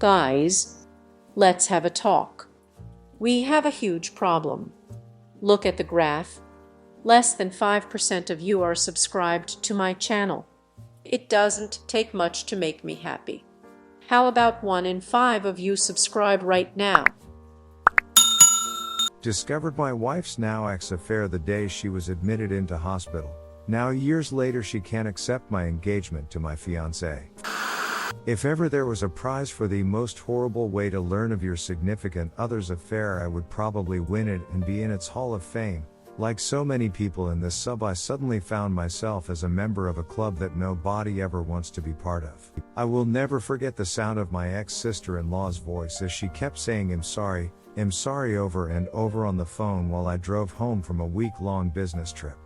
Guys, let's have a talk. We have a huge problem. Look at the graph. Less than 5% of you are subscribed to my channel. It doesn't take much to make me happy. How about 1 in 5 of you subscribe right now? Discovered my wife's now ex-affair the day she was admitted into hospital. Now years later she can't accept my engagement to my fiancé. If ever there was a prize for the most horrible way to learn of your significant other's affair, I would probably win it and be in its Hall of Fame. Like so many people in this sub, I suddenly found myself as a member of a club that nobody ever wants to be part of. I will never forget the sound of my ex-sister-in-law's voice as she kept saying I'm sorry over and over on the phone while I drove home from a week-long business trip.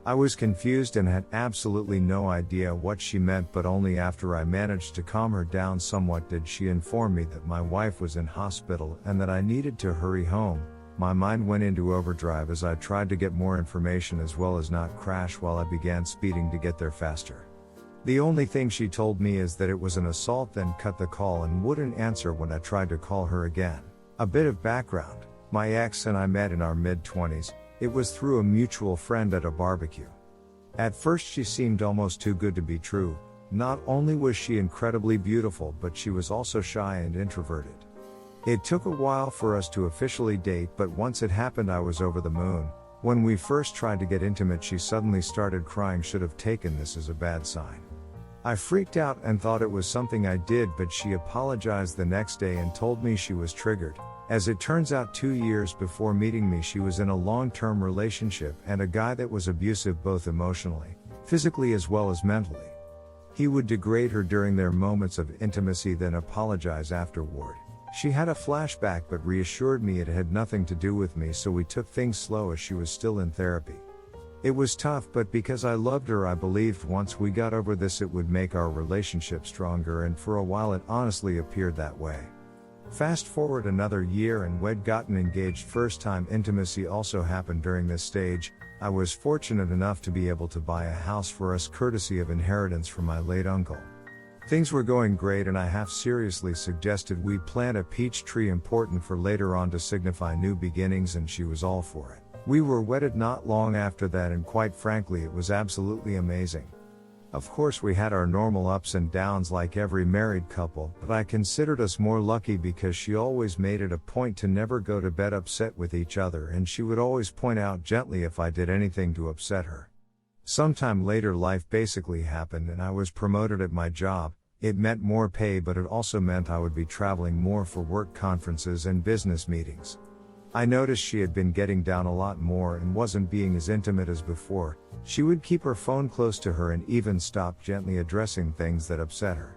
I was confused and had absolutely no idea what she meant, but only after I managed to calm her down somewhat did she inform me that my wife was in hospital and that I needed to hurry home. My mind went into overdrive as I tried to get more information as well as not crash while I began speeding to get there faster. The only thing she told me is that it was an assault, then cut the call and wouldn't answer when I tried to call her again. A bit of background: my ex and I met in our mid-20s. It was through a mutual friend at a barbecue. At first she seemed almost too good to be true. Not only was she incredibly beautiful, but she was also shy and introverted. It took a while for us to officially date, but once it happened I was over the moon. When we first tried to get intimate she suddenly started crying. Should have taken this as a bad sign. I freaked out and thought it was something I did, but she apologized the next day and told me she was triggered. As it turns out, 2 years before meeting me she was in a long-term relationship and a guy that was abusive both emotionally, physically as well as mentally. He would degrade her during their moments of intimacy, then apologize afterward. She had a flashback but reassured me it had nothing to do with me, so we took things slow as she was still in therapy. It was tough, but because I loved her I believed once we got over this it would make our relationship stronger, and for a while it honestly appeared that way. Fast forward another year and we'd gotten engaged. First time intimacy also happened during this stage. I was fortunate enough to be able to buy a house for us courtesy of inheritance from my late uncle. Things were going great and I half seriously suggested we plant a peach tree, important for later on to signify new beginnings, and she was all for it. We were wedded not long after that, and quite frankly it was absolutely amazing. Of course we had our normal ups and downs like every married couple, but I considered us more lucky because she always made it a point to never go to bed upset with each other, and she would always point out gently if I did anything to upset her. Sometime later life basically happened and I was promoted at my job. It meant more pay, but it also meant I would be traveling more for work conferences and business meetings. I noticed she had been getting down a lot more and wasn't being as intimate as before. She would keep her phone close to her and even stop gently addressing things that upset her.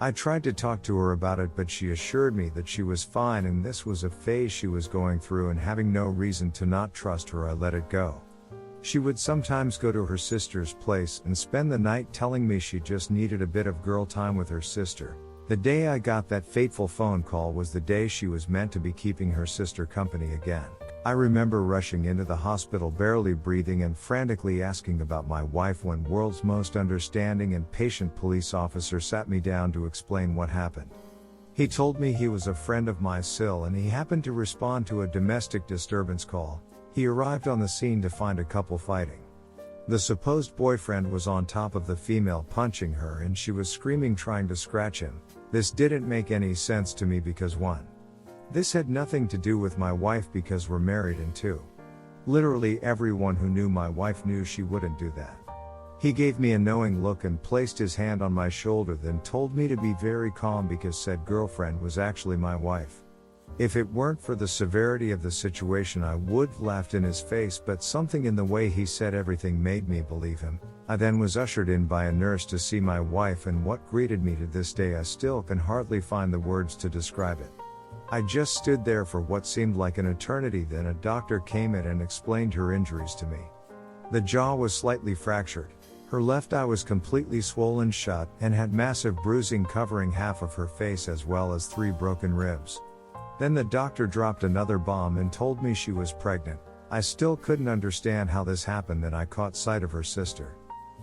I tried to talk to her about it, but she assured me that she was fine and this was a phase she was going through, and having no reason to not trust her I let it go. She would sometimes go to her sister's place and spend the night, telling me she just needed a bit of girl time with her sister. The day I got that fateful phone call was the day she was meant to be keeping her sister company again. I remember rushing into the hospital barely breathing and frantically asking about my wife when world's most understanding and patient police officer sat me down to explain what happened. He told me he was a friend of my Sil and he happened to respond to a domestic disturbance call. He arrived on the scene to find a couple fighting. The supposed boyfriend was on top of the female punching her and she was screaming trying to scratch him. This didn't make any sense to me because 1. This had nothing to do with my wife because we're married, and 2. Literally everyone who knew my wife knew she wouldn't do that. He gave me a knowing look and placed his hand on my shoulder, then told me to be very calm because said girlfriend was actually my wife. If it weren't for the severity of the situation I would have laughed in his face, but something in the way he said everything made me believe him. I then was ushered in by a nurse to see my wife, and what greeted me to this day I still can hardly find the words to describe it. I just stood there for what seemed like an eternity, then a doctor came in and explained her injuries to me. The jaw was slightly fractured. Her left eye was completely swollen shut and had massive bruising covering half of her face as well as 3 broken ribs. Then the doctor dropped another bomb and told me she was pregnant. I still couldn't understand how this happened, then I caught sight of her sister.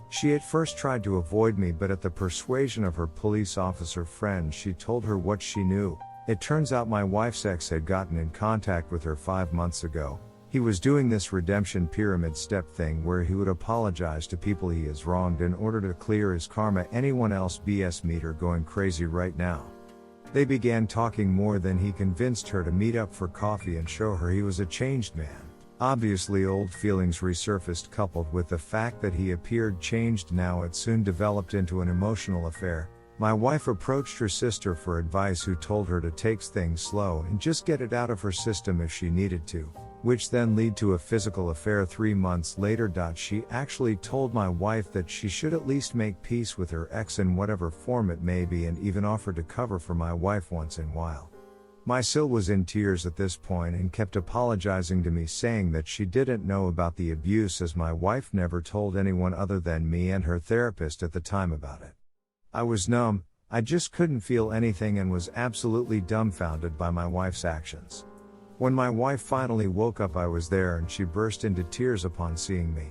She at first tried to avoid me, but at the persuasion of her police officer friend, she told her what she knew. It turns out my wife's ex had gotten in contact with her 5 months ago. He was doing this redemption pyramid step thing where he would apologize to people he has wronged in order to clear his karma. Anyone else BS meter going crazy right now. They began talking more, then he convinced her to meet up for coffee and show her he was a changed man. Obviously old feelings resurfaced, coupled with the fact that he appeared changed now. It soon developed into an emotional affair. My wife approached her sister for advice, who told her to take things slow and just get it out of her system if she needed to, which then led to a physical affair 3 months later. She actually told my wife that she should at least make peace with her ex in whatever form it may be, and even offered to cover for my wife once in a while. My sil was in tears at this point and kept apologizing to me, saying that she didn't know about the abuse as my wife never told anyone other than me and her therapist at the time about it. I was numb, I just couldn't feel anything and was absolutely dumbfounded by my wife's actions. When my wife finally woke up, I was there and she burst into tears upon seeing me.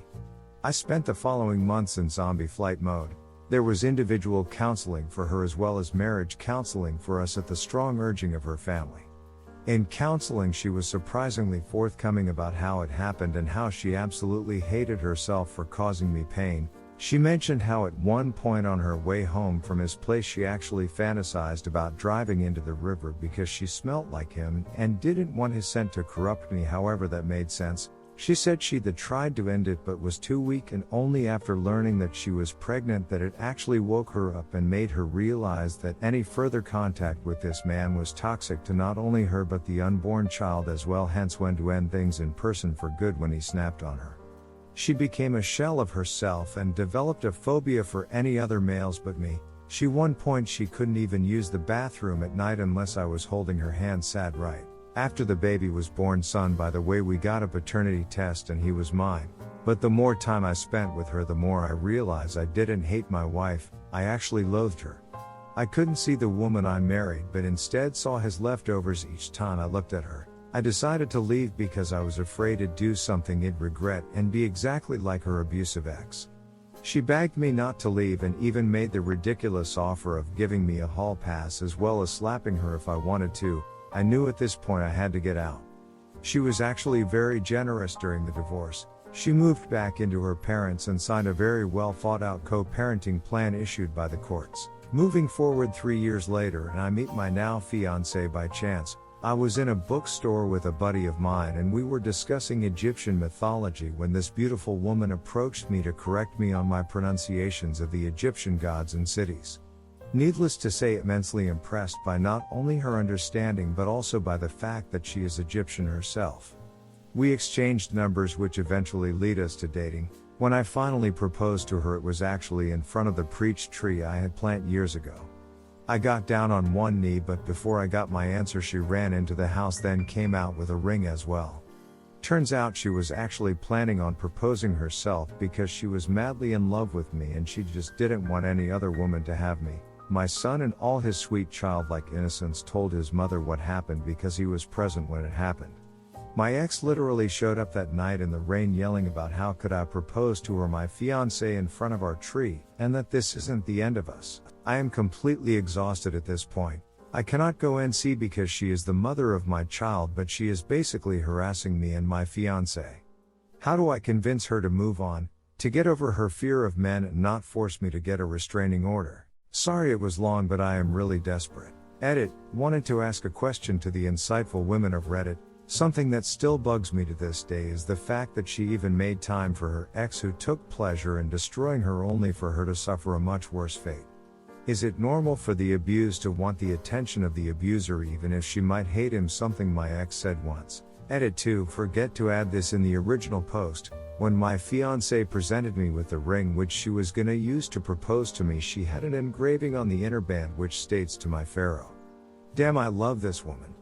I spent the following months in zombie flight mode. There was individual counseling for her as well as marriage counseling for us at the strong urging of her family. In counseling, she was surprisingly forthcoming about how it happened and how she absolutely hated herself for causing me pain. She mentioned how at one point on her way home from his place she actually fantasized about driving into the river because she smelt like him and didn't want his scent to corrupt me. However, that made sense. She said she'd tried to end it but was too weak, and only after learning that she was pregnant that it actually woke her up and made her realize that any further contact with this man was toxic to not only her but the unborn child as well, hence when to end things in person for good when he snapped on her. She became a shell of herself and developed a phobia for any other males but me. One point she couldn't even use the bathroom at night unless I was holding her hand. Sad, right? After the baby was born, son, by the way, we got a paternity test and he was mine. But the more time I spent with her, the more I realized I didn't hate my wife, I actually loathed her. I couldn't see the woman I married, but instead saw his leftovers each time I looked at her. I decided to leave because I was afraid to do something I'd regret and be exactly like her abusive ex. She begged me not to leave and even made the ridiculous offer of giving me a hall pass as well as slapping her if I wanted to. I knew at this point I had to get out. She was actually very generous during the divorce. She moved back into her parents and signed a very well thought out co-parenting plan issued by the courts. Moving forward 3 years later, and I meet my now fiancé by chance. I was in a bookstore with a buddy of mine and we were discussing Egyptian mythology when this beautiful woman approached me to correct me on my pronunciations of the Egyptian gods and cities. Needless to say, immensely impressed by not only her understanding but also by the fact that she is Egyptian herself. We exchanged numbers, which eventually led us to dating. When I finally proposed to her, it was actually in front of the peach tree I had planted years ago. I got down on one knee, but before I got my answer she ran into the house, then came out with a ring as well. Turns out she was actually planning on proposing herself because she was madly in love with me and she just didn't want any other woman to have me. My son, in all his sweet childlike innocence, told his mother what happened because he was present when it happened. My ex literally showed up that night in the rain yelling about how could I propose to her, my fiancé, in front of our tree, and that this isn't the end of us. I am completely exhausted at this point. I cannot go and see because she is the mother of my child, but she is basically harassing me and my fiancé. How do I convince her to move on, to get over her fear of men and not force me to get a restraining order? Sorry it was long, but I am really desperate. Edit. Wanted to ask a question to the insightful women of Reddit. Something that still bugs me to this day is the fact that she even made time for her ex who took pleasure in destroying her only for her to suffer a much worse fate. Is it normal for the abused to want the attention of the abuser even if she might hate him? Something my ex said once. Edit 2. Forget to add this in the original post. When my fiancé presented me with the ring which she was gonna use to propose to me, she had an engraving on the inner band which states, "To my Pharaoh." Damn, I love this woman.